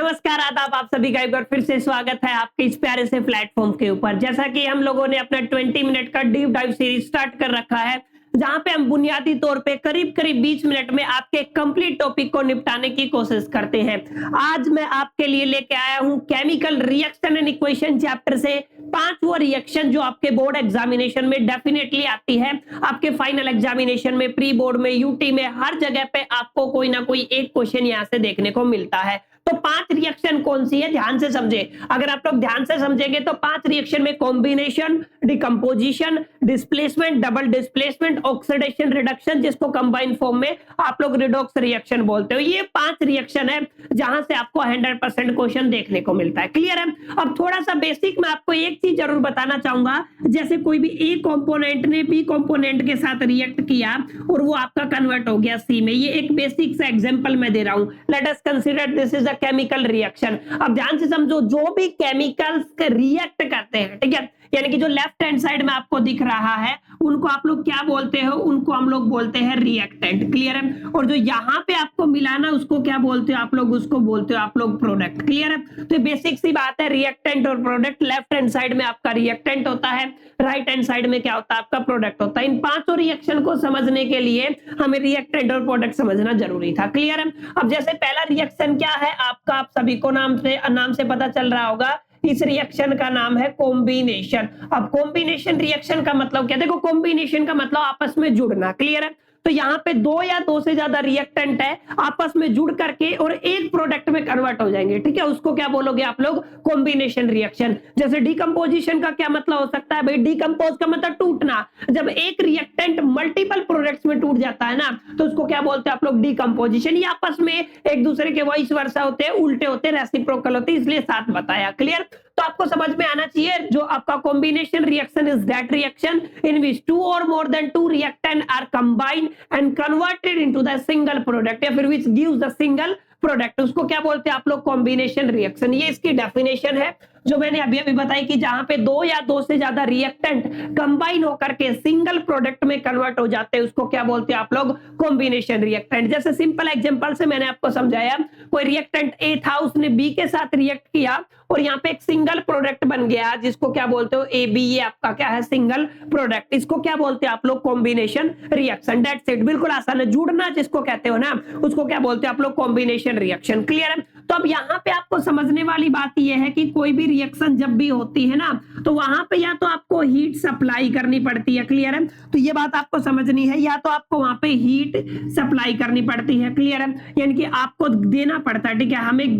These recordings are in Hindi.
नमस्कार, आदाब, आप सभी का एक बार फिर से स्वागत है आपके इस प्यारे से प्लेटफॉर्म के ऊपर। जैसा कि हम लोगों ने अपना 20 मिनट का डीप डाइव सीरीज स्टार्ट कर रखा है, जहां पे हम बुनियादी तौर पे करीब-करीब 20 मिनट में आपके कंप्लीट टॉपिक को निपटाने की कोशिश करते हैं। आज मैं आपके लिए लेके आया हूं chemical reaction and equation chapter से 5 वो रिएक्शन जो आपके बोर्ड एग्जामिनेशन में डेफिनेटली आती है। आपके फाइनल एग्जामिनेशन में, प्री बोर्ड में, यूटी में, हर जगह पे आपको कोई ना कोई एक क्वेश्चन यहां से देखने को मिलता है। तो 5 रिएक्शन कौन सी है, ध्यान से समझे। अगर आप लोग ध्यान से समझेंगे तो 5 रिएक्शन में combination, decomposition, displacement, double displacement, oxidation, reduction, जिसको कंबाइन फॉर्म में आप लोग रिडॉक्स रिएक्शन बोलते हो, ये 5 रिएक्शन है जहां से आपको 100% क्वेश्चन देखने को मिलता है। क्लियर है। अब थोड़ा सा बेसिक मैं आपको एक चीज जरूर बताना चाहूंगा, जैसे कोई भी ए कंपोनेंट ने बी कंपोनेंट के साथ रिएक्ट किया और वो आपका कन्वर्ट हो गया सी में। ये एक बेसिक सा एग्जांपल मैं दे रहा हूं। Let us consider this is a chemical reaction. अब ध्यान से समझो, जो भी केमिकल्स के रिएक्ट करते हैं, ठीक है, यानी कि जो लेफ्ट हैंड साइड में आपको दिख रहा है, उनको आप लोग क्या बोलते हो, उनको हम लोग बोलते हैं रिएक्टेंट। क्लियर है। और जो यहां पे आपको मिला ना, उसको क्या बोलते हो आप लोग, उसको बोलते हो आप लोग प्रोडक्ट। क्लियर है। तो बेसिक सी बात है, रिएक्टेंट और प्रोडक्ट। लेफ्ट हैंड साइड में आपका रिएक्टेंट होता है, राइट हैंड साइड में क्या होता है, आपका प्रोडक्ट होता है। इन पांचों रिएक्शन को समझने के लिए हमें रिएक्टेंट और प्रोडक्ट समझना जरूरी था। क्लियर है। अब जैसे पहला रिएक्शन क्या है आपका, आप सभी को नाम से पता चल रहा होगा, इस रिएक्शन का नाम है कॉम्बिनेशन। अब कॉम्बिनेशन रिएक्शन का मतलब क्या, देखो कॉम्बिनेशन का मतलब आपस में जुड़ना। क्लियर है। तो यहाँ पे 2 या 2 से ज्यादा रिएक्टेंट है, आपस में जुड़ करके और एक प्रोडक्ट में कन्वर्ट हो जाएंगे। ठीक है, उसको क्या बोलोगे आप लोग, कॉम्बिनेशन रिएक्शन। जैसे डिकम्पोजिशन का क्या मतलब हो सकता है भाई, डिकम्पोज का मतलब टूटना। जब एक रिएक्टेंट मल्टीपल प्रोडक्ट्स में टूट जाता है ना, तो उसको क्या बोलते हैं आप लोग, डिकम्पोजिशन। ये आपस में एक दूसरे के वाइस वर्सा होते हैं, उल्टे होते हैं, रेसिप्रोकल होते हैं, इसलिए साथ बताया। क्लियर। तो आपको समझ में आना चाहिए, जो आपका combination reaction is that reaction in which 2 और more than 2 reactant are combined and converted into the single product, या फिर which gives the single product, उसको क्या बोलते हैं आप लोग, कॉम्बिनेशन रिएक्शन। ये इसकी डेफिनेशन है जो मैंने अभी अभी बताई, कि जहां पे 2 या 2 से ज्यादा रिएक्टेंट कंबाइन होकर के सिंगल प्रोडक्ट में कन्वर्ट हो जाते हैं, उसको क्या बोलते हैं आप लोग, कॉम्बिनेशन रिएक्टेंट। जैसे सिंपल एग्जांपल से मैंने आपको समझाया, कोई रिएक्टेंट ए था, उसने बी के साथ रिएक्ट किया और यहाँ पे एक सिंगल प्रोडक्ट बन गया, जिसको क्या बोलते हो, ए बी। ये आपका क्या है, सिंगल प्रोडक्ट। इसको क्या बोलते हैं आप लोग, कॉम्बिनेशन रिएक्शन। दैट्स इट, बिल्कुल आसान है। जुड़ना जिसको कहते हो ना, उसको क्या बोलते हैं आप लोग, कॉम्बिनेशन रिएक्शन। क्लियर है। तो अब यहाँ पे आपको समझने वाली बात यह है कि कोई भी रिएक्शन जब भी होती है ना, तो वहां पे या तो आपको हीट सप्लाई करनी पड़ती है। क्लियर है। तो ये बात आपको समझनी है, या तो आपको वहां पे हीट सप्लाई करनी पड़ती है। क्लियर है। यानी कि आपको देना पड़ता है, ठीक है, हमें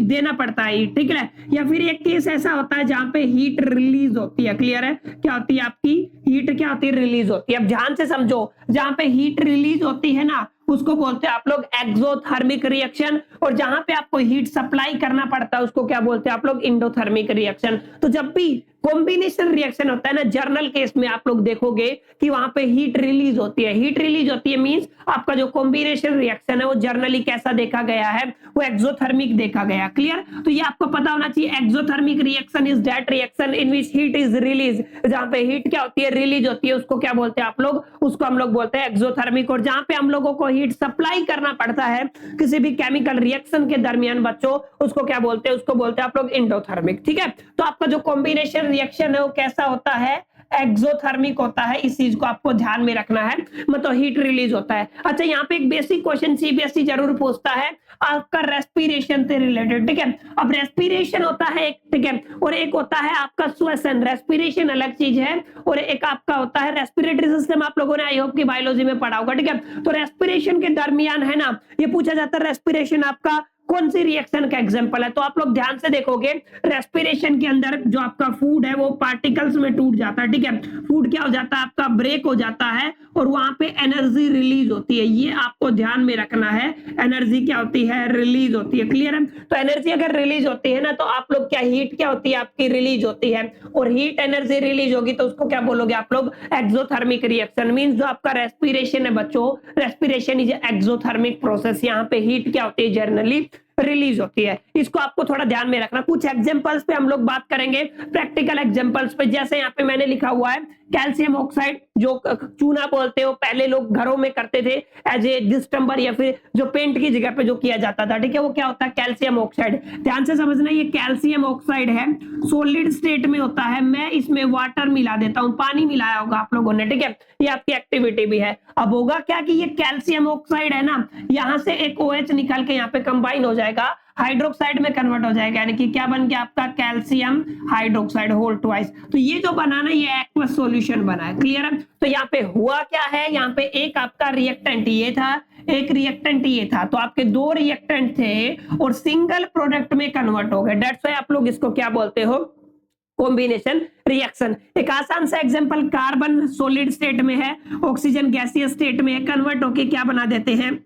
देना पड़ता है हीट। ठीक है। या फिर एक केस ऐसा होता है जहां पे हीट रिलीज होती है। क्लियर है। क्या होती है आपकी हीट, क्या होती है, रिलीज होती है। अब ध्यान से समझो, जहां पे हीट रिलीज होती है ना, उसको बोलते हैं आप लोग एक्सोथर्मिक रिएक्शन, और जहां पे आपको हीट सप्लाई करना पड़ता है, उसको क्या बोलते हैं आप लोग, एंडोथर्मिक रिएक्शन। तो जब भी कॉम्बिनेशन रिएक्शन होता है ना, जर्नल केस में आप लोग देखोगे कि वहां पे हीट रिलीज होती है। हीट रिलीज होती है मींस आपका जो कॉम्बिनेशन रिएक्शन है वो जर्नली कैसा देखा गया है, वो एक्सोथर्मिक देखा गया। क्लियर। तो ये आपको पता होना चाहिए, exothermic reaction is that reaction in which heat is release. जहां पे हीट क्या होती है, रिलीज होती है, उसको क्या बोलते हैं आप लोग, उसको हम लोग बोलते हैं एक्सोथर्मिक। और जहां पे हम लोगों को हीट सप्लाई करना पड़ता है किसी भी केमिकल रिएक्शन के दरमियान बच्चों, उसको क्या बोलते हैं, उसको बोलते हैं आप लोग एंडोथर्मिक। ठीक है। तो आपका जो कॉम्बिनेशन रिएक्शन है वो कैसा होता है, एक्सोथर्मिक होता है। इस चीज को आपको ध्यान में रखना है, मतलब हीट रिलीज होता है। अच्छा, यहाँ पे एक बेसिक क्वेश्चन सीबीएसई जरूर पूछता है आपका रेस्पिरेशन से रिलेटेड। ठीक है। अब रेस्पिरेशन होता है एक, ठीक है, और एक होता है आपका श्वसन। रेस्पिरेशन अलग चीज है, और एक आपका होता है रेस्पिरेटरी सिस्टम। आप लोगों ने आई होप की बायोलॉजी में पढ़ा होगा। ठीक है। तो रेस्पिरेशन के दरमियान है ना, ये पूछा जाता है रेस्पिरेशन आपका कौन सी रिएक्शन का एग्जांपल है। तो आप लोग ध्यान से देखोगे, रेस्पिरेशन के अंदर जो आपका फूड है वो पार्टिकल्स में टूट जाता है। ठीक है। फूड क्या हो जाता है आपका, ब्रेक हो जाता है, और वहां पे एनर्जी रिलीज होती है। ये आपको ध्यान में रखना है, एनर्जी क्या होती है, रिलीज होती है। क्लियर है। तो एनर्जी अगर रिलीज होती है ना, तो आप लोग क्या, हीट क्या होती है आपकी, रिलीज होती है। और हीट एनर्जी रिलीज होगी तो उसको क्या बोलोगे आप लोग, एक्सोथर्मिक रिएक्शन। मींस जो आपका रेस्पिरेशन है बच्चों, रेस्पिरेशन इज एक्सोथर्मिक प्रोसेस। यहाँ पे हीट क्या होती है, जनरली रिलीज होती है। इसको आपको थोड़ा ध्यान में रखना। कुछ एग्जांपल्स पे हम लोग बात करेंगे, प्रैक्टिकल एग्जांपल्स पे। जैसे यहाँ पे मैंने लिखा हुआ है कैल्शियम ऑक्साइड, जो चूना बोलते हो, पहले लोग घरों में करते थे एज ए डिस्टेंबर या फिर जो पेंट की जगह पे जो किया जाता था, ठीक है, वो क्या होता है, कैल्शियम ऑक्साइड। ध्यान से समझना, ये कैल्शियम ऑक्साइड है, सॉलिड स्टेट में होता है। मैं इसमें वाटर मिला देता हूं, पानी मिलाया होगा आप लोगों ने, ठीक है, ये आपकी एक्टिविटी भी है। अब होगा क्या कि ये कैल्शियम ऑक्साइड है ना, यहां से एक OH निकल के यहाँ पे कंबाइन हो जाएगा, हाइड्रोक्साइड में कन्वर्ट हो जाएगा, यानी कि क्या बन गया आपका कैल्शियम हाइड्रोक्साइड होल ट्वाइस। तो ये जो बना ना, ये एक्वस सॉल्यूशन बना है। क्लियर है? तो यहाँ पे हुआ क्या है, यहाँ पे एक आपका रिएक्टेंट ये था, एक रिएक्टेंट ये था, तो आपके दो रिएक्टेंट थे और सिंगल प्रोडक्ट में कन्वर्ट हो गए। दैट्स व्हाई आप लोग इसको क्या बोलते हो, कॉम्बिनेशन रिएक्शन। एक आसान सा एग्जांपल, कार्बन सॉलिड स्टेट में है, ऑक्सीजन गैसियस स्टेट में है, कन्वर्ट होके क्या बना देते हैं,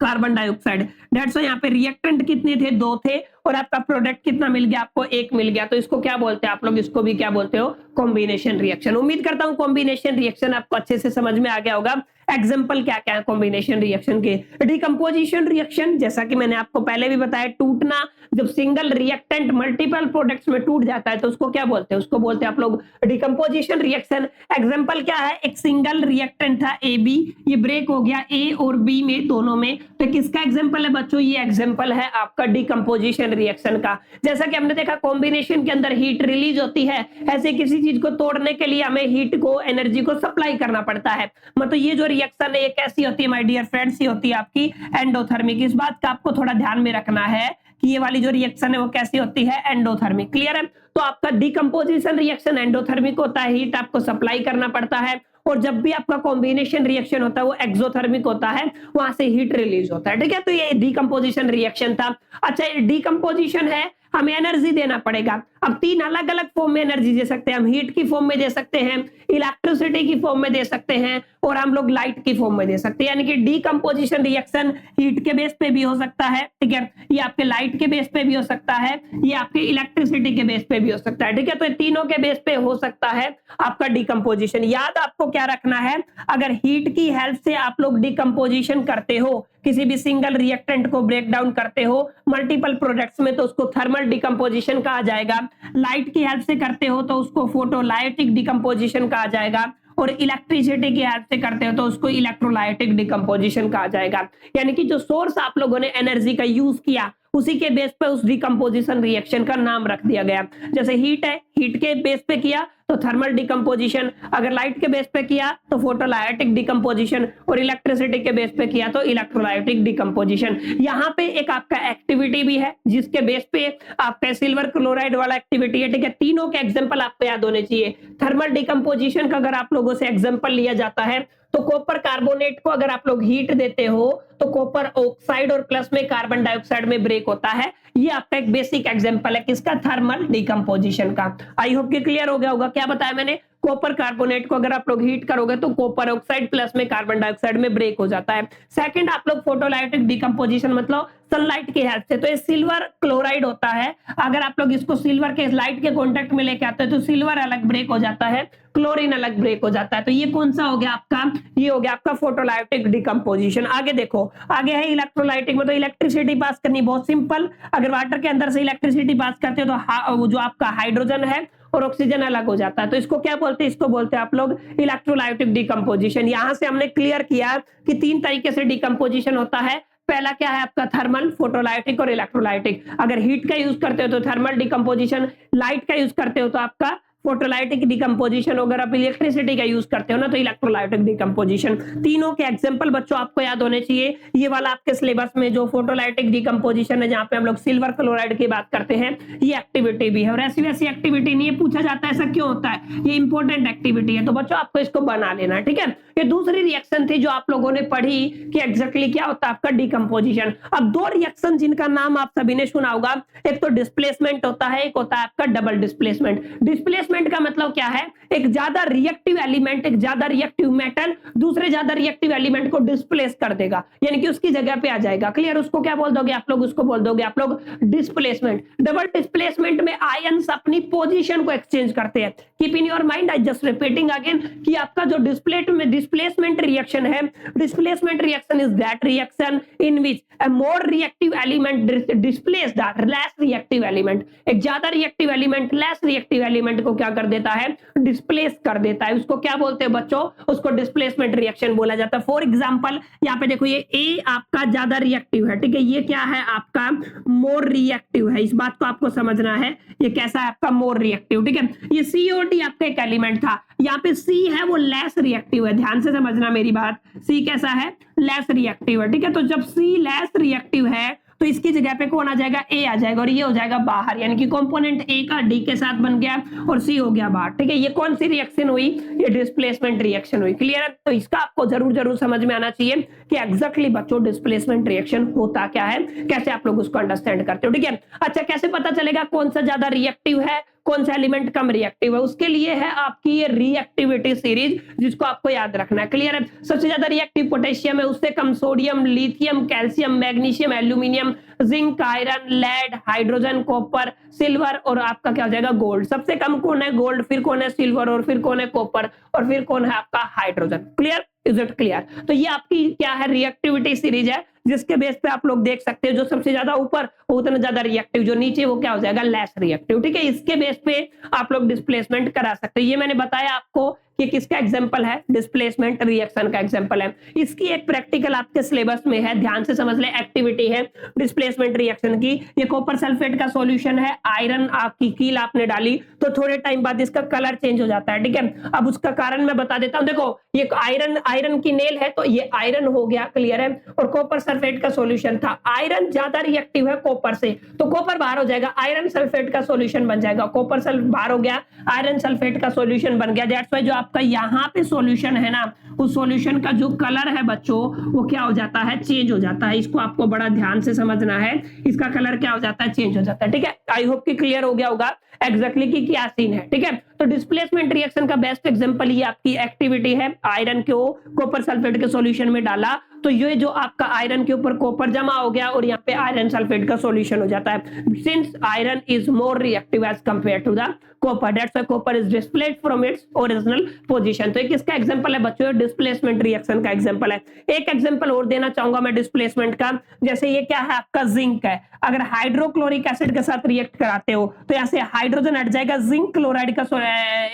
कार्बन डाइऑक्साइड। दैट्स व्हाई यहाँ पे रिएक्टेंट कितने थे, 2 थे, और आपका प्रोडक्ट कितना मिल गया, आपको 1 मिल गया। तो इसको क्या बोलते हैं आप लोग, इसको भी क्या बोलते हो, कॉम्बिनेशन रिएक्शन। उम्मीद करता हूं कॉम्बिनेशन रिएक्शन आपको अच्छे से समझ में आ गया होगा। एग्जांपल क्या क्या है कॉम्बिनेशन रिएक्शन के, डिकम्पोजिशन रिएक्शन, जैसा कि मैंने आपको पहले भी बताया, टूटना। जब सिंगल रिएक्टेंट मल्टीपल प्रोडक्ट्स में टूट जाता है तो उसको क्या बोलते हैं, उसको बोलते हैं आप लोग डिकम्पोजिशन रिएक्शन। एग्जांपल क्या है, एक सिंगल रिएक्टेंट था AB, ये ब्रेक हो गया A और B में, दोनों में। तो किसका एग्जांपल है बच्चों, ये एग्जांपल है आपका डिकम्पोजिशन रिएक्शन का। जैसा कि हमने देखा कॉम्बिनेशन के अंदर हीट रिलीज होती है, ऐसे किसी चीज को तोड़ने के लिए हमें हीट को, एनर्जी को सप्लाई करना पड़ता है। मतलब ये जो रिएक्शन है ये कैसी होती है माय डियर फ्रेंड्स, ये होती है आपकी एंडोथर्मिक। इस बात का आपको थोड़ा ध्यान में रखना है कि ये वाली जो रिएक्शन है वो कैसी होती है, एंडोथर्मिक। क्लियर है? तो आपका डिकम्पोजिशन रिएक्शन एंडोथर्मिक होता है, हीट आपको सप्लाई करना पड़ता है। और जब भी आपका कॉम्बिनेशन रिएक्शन होता है वो एक्सोथर्मिक होता है, वहां से हीट रिलीज होता है। ठीक है, तो ये डिकम्पोजिशन रिएक्शन था। अच्छा, डिकम्पोजिशन है, हमें एनर्जी देना पड़ेगा। अब 3 अलग अलग फॉर्म में एनर्जी दे सकते हैं हम, हीट की फॉर्म में दे सकते हैं, इलेक्ट्रिसिटी की फॉर्म में दे सकते हैं, और हम लोग लाइट की फॉर्म में दे सकते हैं। यानी कि डिकम्पोजिशन रिएक्शन हीट के बेस पे भी हो सकता है, ठीक है, ये आपके लाइट के बेस पे भी हो सकता है, ये आपके इलेक्ट्रिसिटी के बेस पे भी हो सकता है। ठीक है, तो तीनों के बेस पे हो सकता है आपका डिकम्पोजिशन। याद आपको क्या रखना है, अगर हीट की हेल्प से आप लोग डिकम्पोजिशन करते हो, किसी भी सिंगल रिएक्टेंट को ब्रेक डाउन करते हो मल्टीपल प्रोडक्ट्स में, तो उसको थर्मल डिकम्पोजिशन कहा जाएगा। लाइट की हेल्प से करते हो तो उसको फोटोलाइटिक डिकम्पोजिशन कहा जाएगा, और इलेक्ट्रिसिटी की हेल्प से करते हो तो उसको इलेक्ट्रोलाइटिक डिकम्पोजिशन कहा जाएगा। यानी कि जो सोर्स आप लोगों ने एनर्जी का यूज किया उसी के बेस पे उस डिकम्पोजिशन रिएक्शन का नाम रख दिया गया। जैसे हीट है, हीट के बेस पे किया तो थर्मल डिकम्पोजिशन, अगर लाइट के बेस पे किया तो फोटोलाइटिक डिकम्पोजिशन, और इलेक्ट्रिसिटी के बेस पे किया तो इलेक्ट्रोलाइटिक डिकम्पोजिशन। यहाँ पे एक आपका एक्टिविटी भी है जिसके बेस पे आपका सिल्वर क्लोराइड वाला एक्टिविटी है। ठीक है, तीनों के एग्जाम्पल आपको याद होने चाहिए। थर्मल डिकम्पोजिशन का अगर आप लोगों से एग्जाम्पल लिया जाता है तो कॉपर कार्बोनेट को अगर आप लोग हीट देते हो तो कॉपर ऑक्साइड और प्लस में कार्बन डाइऑक्साइड में ब्रेक होता है। ये आपका एक बेसिक एग्जांपल है किसका, थर्मल डिकम्पोजिशन का। आई होप कि क्लियर हो गया होगा। क्या बताया मैंने, कॉपर कार्बोनेट को अगर आप लोग हीट करोगे तो कॉपर ऑक्साइड प्लस में कार्बन डाइऑक्साइड में ब्रेक हो जाता है। सेकंड, आप लोग फोटोलाइटिक डिकम्पोजिशन मतलब सनलाइट की हेल्प से, तो ये सिल्वर क्लोराइड होता है, अगर आप लोग इसको सिल्वर के लाइट के कांटेक्ट में लेके आते हैं तो सिल्वर अलग ब्रेक हो जाता है, क्लोरीन अलग ब्रेक हो जाता है। तो ये कौन सा हो गया आपका, ये हो गया आपका फोटोलाइटिक डिकम्पोजिशन। आगे देखो, आगे है इलेक्ट्रोलाइटिक, मतलब इलेक्ट्रिसिटी पास करनी, बहुत सिंपल। अगर वाटर के अंदर से इलेक्ट्रिसिटी पास करते हो तो जो आपका हाइड्रोजन है और ऑक्सीजन अलग हो जाता है, तो इसको क्या बोलते हैं, इसको बोलते हैं आप लोग इलेक्ट्रोलाइटिक डिकम्पोजिशन। यहां से हमने क्लियर किया कि 3 तरीके से डिकम्पोजिशन होता है। पहला क्या है आपका, थर्मल, फोटोलाइटिक और इलेक्ट्रोलाइटिक। अगर हीट का यूज करते हो तो थर्मल डिकम्पोजिशन, लाइट का यूज करते हो तो आपका फोटोलाइटिक डिकम्पोजिशन, अगर आप इलेक्ट्रिसिटी का यूज करते हो ना तो इलेक्ट्रोलाइटिक डिकम्पोजिशन। तीनों के एग्जांपल बच्चों आपको याद होने चाहिए। ये वाला आपके सिलेबस में जो फोटोलाइटिक डिकम्पोजिशन है जहां पे हम लोग सिल्वर क्लोराइड की बात करते हैं, ये एक्टिविटी भी है। और ऐसी वैसी एक्टिविटी नहीं है, पूछा जाता है ऐसा क्यों होता है, ये इंपॉर्टेंट एक्टिविटी है, तो बच्चों आपको इसको बना लेना है। ठीक है, ये दूसरी रिएक्शन थी जो आप लोगों ने पढ़ी कि एग्जैक्टली क्या होता है आपका डिकम्पोजिशन। अब 2 रिएक्शन जिनका नाम आप सभी ने सुना होगा, एक तो डिस्प्लेसमेंट होता है, एक होता है आपका डबल डिस्प्लेसमेंट। डिस्प्लेसमेंट डिस्प्लेसमेंट का मतलब क्या है, एक ज्यादा रिएक्टिव एलिमेंट, एक ज्यादा रिएक्टिव मेटल दूसरे ज्यादा रिएक्टिव एलिमेंट को डिस्प्लेस कर देगा, यानी कि उसकी जगह पे आ जाएगा। क्लियर? उसको क्या बोल दोगे आप लोग? उसको बोल दोगे आप लोग डिस्प्लेसमेंट। डबल डिस्प्लेसमेंट में आयंस अपनी पोजीशन को एक्सचेंज करते हैं। Keep in your mind, I just repeating again, कि आपका जो डिस्प्लेसमेंट रिएक्शन है, displacement reaction is that reaction in which a more reactive element displace the less reactive element। एक ज्यादा reactive element less reactive element को क्या कर देता है? डिस्प्लेस कर देता है। उसको क्या बोलते हैं बच्चों? उसको डिस्प्लेसमेंट रिएक्शन बोला जाता है। फॉर एग्जांपल यहाँ पे देखो, ये ए आपका ज्यादा रिएक्टिव है, ठीक है, ये क्या है आपका? मोर रिएक्टिव है। इस बात को आपको समझना है, ये कैसा है आपका? मोर रिएक्टिव, ठीक है। ये सी और डी आपका एक एलिमेंट था, यहाँ पे सी है वो लेस रिएक्टिव है। ध्यान से समझना मेरी बात, सी कैसा है? लेस रिएक्टिव है, ठीक है। तो जब सी लेस रिएक्टिव है तो इसकी जगह पे कौन आ जाएगा? ए आ जाएगा, और ये हो जाएगा बाहर, यानी कि कंपोनेंट ए का डी के साथ बन गया और सी हो गया बाहर, ठीक है। ये कौन सी रिएक्शन हुई? ये डिस्प्लेसमेंट रिएक्शन हुई। क्लियर है? तो इसका आपको जरूर समझ में आना चाहिए कि एग्जैक्टली बच्चों डिस्प्लेसमेंट रिएक्शन होता क्या है, कैसे आप लोग उसको अंडरस्टैंड करते हो, ठीक है। अच्छा, कैसे पता चलेगा कौन सा ज्यादा रिएक्टिव है, कौन सा एलिमेंट कम रिएक्टिव है? उसके लिए है आपकी ये रिएक्टिविटी सीरीज, जिसको आपको याद रखना है। क्लियर है? सबसे ज्यादा रिएक्टिव पोटेशियम है, उससे कम sodium, lithium, calcium, magnesium, aluminium, zinc, iron, lead, hydrogen, copper, silver और आपका क्या हो जाएगा? गोल्ड। सबसे कम कौन है? गोल्ड। फिर कौन है? सिल्वर। और फिर कौन है? कॉपर। और फिर कौन है आपका? Hydrogen. Clear? Is it clear? तो ये आपकी क्या है? रिएक्टिविटी सीरीज है, जिसके बेस पे आप लोग देख सकते हो जो सबसे ज्यादा ऊपर वो उतना ज्यादा रिएक्टिव, जो नीचे वो क्या हो जाएगा? लेस रिएक्टिव, ठीक है। इसके बेस पे आप लोग डिस्प्लेसमेंट करा सकते हो। ये मैंने बताया आपको कि किसका एग्जांपल है? डिस्प्लेसमेंट रिएक्शन का एग्जांपल है। इसकी एक प्रैक्टिकल आपके सिलेबस में है, ध्यान से समझ ले। एक्टिविटी है डिस्प्लेसमेंट रिएक्शन की। ये कॉपर सल्फेट का सॉल्यूशन है, आयरन आपकी कील आपने डाली तो थोड़े टाइम बाद इसका कलर चेंज हो जाता है, ठीक है। अब उसका कारण मैं बता देता हूं। देखो, ये आयरन की नेल है तो ये आयरन हो गया, क्लियर है। और कॉपर सल्फेट का सॉल्यूशन था, आयरन ज्यादा रिएक्टिव है कॉपर से, तो कॉपर बाहर हो जाएगा, आयरन सल्फेट का सॉल्यूशन बन जाएगा। कॉपर सल्फेट बाहर हो गया, आयरन सल्फेट का सॉल्यूशन बन गया। दैट्स व्हाई जो आपका यहाँ पे सॉल्यूशन है ना, उस सॉल्यूशन का जो कलर है बच्चों, वो क्या हो जाता है? चेंज हो जाता है। इसको आपको बड़ा ध्यान से समझना है, इसका कलर क्या हो जाता है? चेंज हो जाता है, ठीक है। आई होप कि क्लियर हो गया होगा एग्जैक्टली कि क्या सीन है, ठीक है। तो डिस्प्लेसमेंट रिएक्शन का बेस्ट एग्जांपल ये आपकी एक्टिविटी है। आयरन को कॉपर सल्फेट के सॉल्यूशन में डाला तो ये जो आपका आयरन के ऊपर कॉपर जमा हो गया और यहाँ पे आयरन सल्फेट का सॉल्यूशन हो जाता है। Since iron is more reactive as compare to the copper, that's why copper is displaced from its original position. तो एक इसका एग्जांपल है बच्चों, डिस्प्लेसमेंट रिएक्शन का एग्जांपल है। एक एग्जांपल और देना चाहूंगा मैं डिस्प्लेसमेंट का, जैसे ये क्या है आपका? जिंक है। अगर हाइड्रोक्लोरिक एसिड के साथ रिएक्ट कराते हो तो यहाँ से हाइड्रोजन हट जाएगा, जिंक क्लोराइड का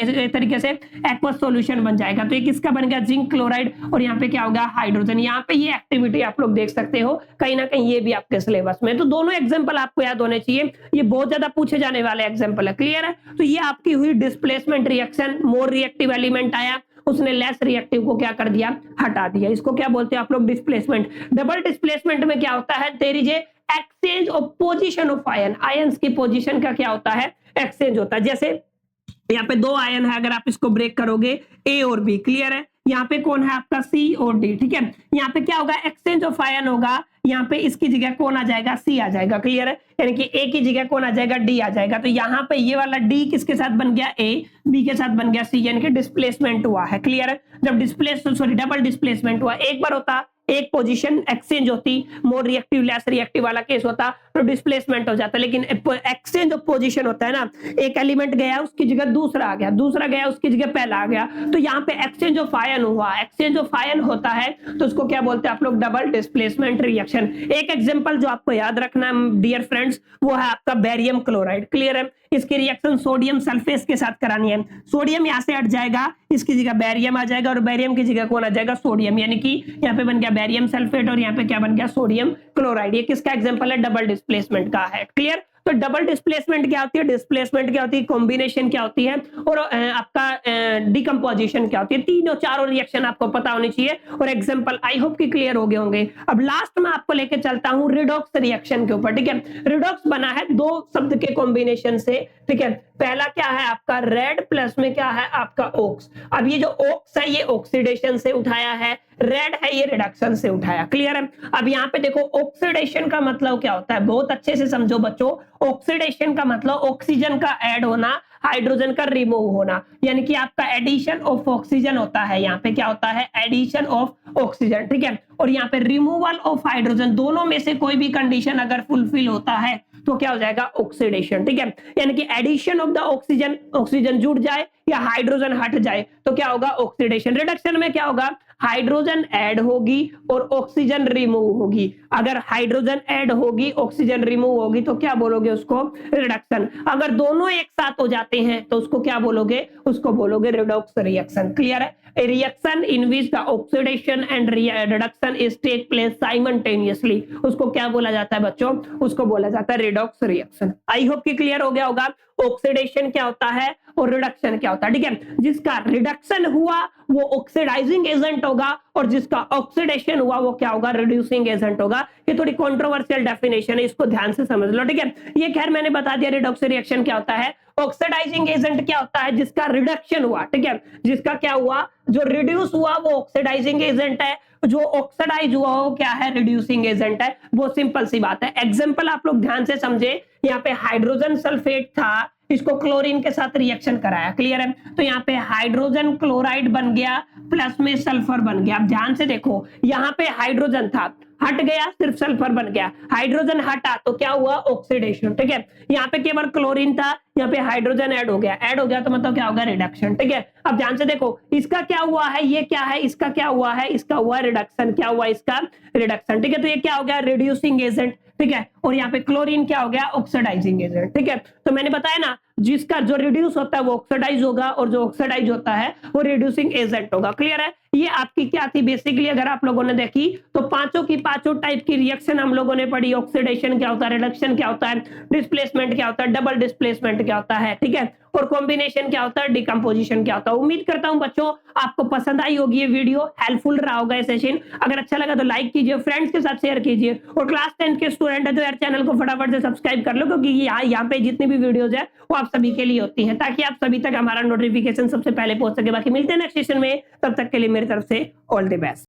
एक तरीके से एक्वस सॉल्यूशन बन जाएगा। तो ये किसका बन गया? Zinc chloride. और यहाँ पे क्या होगा? हाइड्रोजन। यहाँ पे ये एक्टिविटी आप लोग देख सकते हो, कहीं ना कहीं ये भी आपके सिलेबस में। तो दोनों एग्जांपल आपको याद होने चाहिए, ये बहुत ज्यादा पूछे जाने वाले एग्जांपल है। क्लियर है? तो ये आपकी हुई displacement reaction. More reactive element आया, उसने लेस रिएक्टिव को क्या कर दिया? हटा दिया। इसको क्या बोलते हैं आप लोग? डिस्प्लेसमेंट। डबल डिस्प्लेसमेंट में क्या होता है? There is exchange of position of ion. Ions की पोजीशन का क्या होता है? एक्सचेंज होता है। जैसे यहाँ पे दो आयन है, अगर आप इसको ब्रेक करोगे ए और बी, क्लियर है। यहाँ पे कौन है आपका? सी और डी, ठीक है। यहाँ पे क्या होगा? एक्सचेंज ऑफ आयन होगा। यहाँ पे इसकी जगह कौन आ जाएगा? सी आ जाएगा, क्लियर है। यानी कि ए की जगह कौन आ जाएगा? डी आ जाएगा। तो यहाँ पे ये वाला डी किसके साथ बन गया? ए। बी के साथ बन गया सी, यानी कि डिस्प्लेसमेंट हुआ है, क्लियर है। जब डबल डिस्प्लेसमेंट हुआ, एक बार होता, एक पोजीशन एक्सचेंज होती, मोर रिएक्टिव लेस रिएक्टिव वाला केस होता तो डिस्प्लेसमेंट हो जाता। लेकिन एक्सचेंज ऑफ पोजीशन होता है ना, एक एलिमेंट गया उसकी जगह दूसरा आ गया, दूसरा गया उसकी जगह पहला आ गया, तो यहाँ पे एक्सचेंज ऑफ आयन हुआ। एक्सचेंज ऑफ आयन होता है तो उसको क्या बोलते हैं आप लोग? Double displacement reaction. एक एग्जांपल जो आपको याद रखना है डियर फ्रेंड्स, वो है आपका बेरियम क्लोराइड, क्लियर है। इसकी रिएक्शन सोडियम सल्फेट के साथ करानी है। सोडियम यहाँ से हट जाएगा, इसकी जगह बैरियम आ जाएगा और बैरियम की जगह कौन आ जाएगा? सोडियम, यानी कि यहाँ पे बन गया बैरियम सल्फेट और यहाँ पे क्या बन गया? Sodium chloride. ये किसका एग्जांपल है? डबल डिस्प्लेसमेंट का है, क्लियर। तो डबल डिस्प्लेसमेंट क्या होती है? डिस्प्लेसमेंट क्या होती है? कॉम्बिनेशन क्या होती है? और आपका डिकम्पोजिशन क्या होती है? तीनों चारों रिएक्शन आपको पता होनी चाहिए और एग्जांपल आई होप कि क्लियर हो गए होंगे। अब लास्ट में आपको लेके चलता हूं रिडॉक्स रिएक्शन के ऊपर, ठीक है। रिडॉक्स बना है दो शब्द के कॉम्बिनेशन से, ठीक है। पहला क्या है आपका? रेड प्लस में क्या है आपका? ऑक्स। अब ये जो ऑक्स है ये ऑक्सीडेशन से उठाया है, रेड है ये रिडक्शन से उठाया, क्लियर है। अब यहाँ पे देखो ऑक्सीडेशन का मतलब क्या होता है? बहुत अच्छे से समझो बच्चों। ऑक्सीडेशन का मतलब ऑक्सीजन का ऐड होना हाइड्रोजन का रिमूव होना, यानी कि आपका एडिशन ऑफ ऑक्सीजन होता है। यहाँ पे क्या होता है? एडिशन ऑफ ऑक्सीजन, ठीक है। और यहाँ पे रिमूवल ऑफ हाइड्रोजन, दोनों में से कोई भी कंडीशन अगर फुलफिल होता है तो क्या हो जाएगा? ऑक्सीडेशन, ठीक है। यानी कि addition of the oxygen, oxygen जुड़ जाए या हाइड्रोजन हट जाए तो क्या होगा? ऑक्सीडेशन। रिडक्शन में क्या होगा? हाइड्रोजन ऐड होगी और ऑक्सीजन रिमूव होगी। अगर हाइड्रोजन ऐड होगी, ऑक्सीजन रिमूव होगी तो क्या बोलोगे? उसको रिडक्शन। अगर दोनों एक साथ हो जाते हैं तो उसको क्या बोलोगे? उसको बोलोगे रिडॉक्स रिएक्शन। क्लियर है? A reaction in which the oxidation and reduction is take place simultaneously, उसको क्या बोला जाता है बच्चों? उसको बोला जाता है रिडॉक्स रिएक्शन। आई होप कि क्लियर हो गया होगा ऑक्सीडेशन क्या होता है और रिडक्शन क्या होता है, ठीक है। जिसका रिडक्शन हुआ वो ऑक्सीडाइजिंग एजेंट होगा और जिसका ऑक्सीडेशन हुआ वो क्या होगा? रिड्यूसिंग एजेंट होगा। ये थोड़ी कंट्रोवर्शियल डेफिनेशन है, इसको ध्यान से समझ लो, ठीक है। ये खैर मैंने बता दिया रिडॉक्स रिएक्शन क्या होता है। ऑक्सीडाइजिंग एजेंट क्या होता है? जिसका रिडक्शन हुआ, ठीक है। जिसका क्या हुआ? जो रिड्यूस हुआ वो ऑक्सीडाइजिंग एजेंट है, जो ऑक्सीडाइज हुआ वो क्या है? रिड्यूसिंग एजेंट है। वो सिंपल सी बात है। एग्जांपल आप लोग ध्यान से समझे, यहाँ पे हाइड्रोजन सल्फेट था, इसको क्लोरीन के साथ रिएक्शन कराया, क्लियर है। तो यहाँ पे हाइड्रोजन क्लोराइड बन गया, प्लस में सल्फर बन गया। अब ध्यान से देखो, यहाँ पे हाइड्रोजन था, हट गया, सिर्फ सल्फर बन गया। हाइड्रोजन हटा तो क्या हुआ? ऑक्सीडेशन, ठीक है। यहाँ पे केवल क्लोरीन था, यहाँ पे हाइड्रोजन ऐड हो गया। ऐड हो गया तो मतलब क्या होगा? रिडक्शन, ठीक है। अब ध्यान से देखो, इसका क्या हुआ है? ये क्या है? इसका क्या हुआ है? इसका हुआ रिडक्शन। क्या हुआ? इसका रिडक्शन, ठीक है। तो ये क्या हो गया? रिड्यूसिंग एजेंट, ठीक है। और यहाँ पे क्लोरीन क्या हो गया? ऑक्सीडाइजिंग एजेंट, ठीक है। तो मैंने बताया ना, जिसका जो रिड्यूस होता है वो ऑक्सीडाइज होगा और जो ऑक्सीडाइज होता है वो रिड्यूसिंग एजेंट होगा। क्लियर है? ये आपकी क्या थी बेसिकली, अगर आप लोगों ने देखी तो पांचों की पांचों टाइप की रिएक्शन हम लोगों ने पढ़ी। ऑक्सीडेशन क्या होता है, रिडक्शन क्या होता है, डिस्प्लेसमेंट क्या होता है, डबल डिस्प्लेसमेंट क्या होता है, ठीक है। और कॉम्बिनेशन क्या होता है, डिकम्पोजिशन क्या होता है। उम्मीद करता हूं बच्चों आपको पसंद आई होगी ये वीडियो, हेल्पफुल रहा होगा ये सेशन। अगर अच्छा लगा तो लाइक कीजिए, फ्रेंड्स के साथ शेयर कीजिए, और क्लास 10 के स्टूडेंट है तो यार चैनल को फटाफट से सब्सक्राइब कर लो, क्योंकि यहाँ पे जितनी भी वीडियोज है वो आप सभी के लिए होती हैं, ताकि आप सभी तक हमारा नोटिफिकेशन सबसे पहले पहुंच सके। बाकी मिलते हैं नेक्स्ट सेशन में, तब तक के लिए मेरी तरफ से ऑल द बेस्ट।